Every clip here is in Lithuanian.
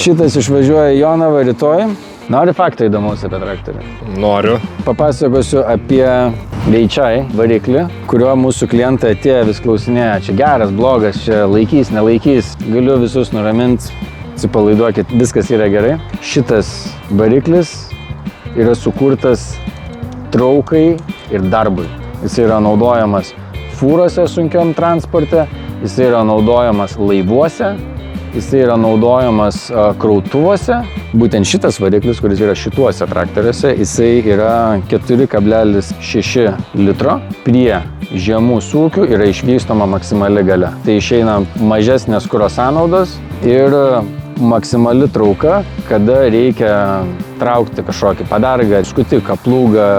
Šitas išvažiuoja į Jonavą rytoj. Nori faktą įdomus apie traktorių? Noriu. Papasakosiu apie Weichai variklį, kurio mūsų klientai atėjo vis klausinėja, čia geras, blogas, čia laikys, nelaikys. Galiu visus nuraminti, atsipalaiduokit, viskas yra gerai. Šitas variklis yra sukurtas traukai ir darbui. Jis yra naudojamas fūrose sunkiam transporte, jis yra naudojamas laivuose, jis yra naudojamas krautuvose. Būtent šitas variklis, kuris yra šituose traktoriuose, jisai yra 4,6 litro. Prie žemų sūkių yra išvystoma maksimali galia. Tai išeina mažesnės kuro sąnaudos ir maksimali trauka, kada reikia traukti kažkokį padargą, skutiką, plūgą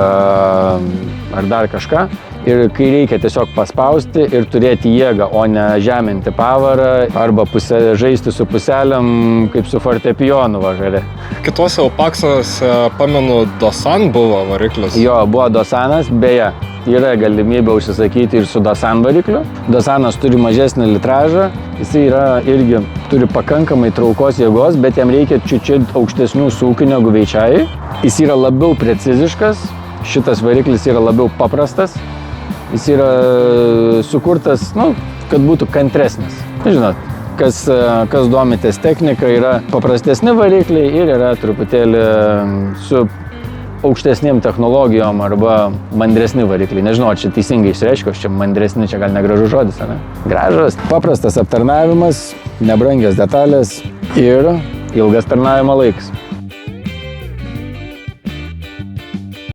ar dar kažką. Ir kai reikia tiesiog paspausti ir turėti jėgą, o ne žeminti pavarą arba žaisti su puselėm, kaip su fortepijonu vakare. Kituose Opaksuose, pamenu, Dosan buvo variklis. Jo, buvo Dosanas, beje, yra galimybė užsisakyti ir su Dosan varikliu. Dosanas turi mažesnį litražą, jis irgi turi pakankamai traukos jėgos, bet jam reikia čiut aukštesnių sūkių negu Weichai. Jis yra labiau preciziškas, šitas variklis yra labiau paprastas. Jis yra sukurtas, kad būtų kantresnis. Žinot, kas domitės technika, yra paprastesni varikliai ir yra truputėlį su aukštesnėm technologijom arba mandresni varikliai. Nežinau, čia teisingai išreiškiau, čia mandresni, čia gal negražus žodis, ne? Gražus. Paprastas aptarnavimas, nebrangios detalės ir ilgas tarnavimo laikas.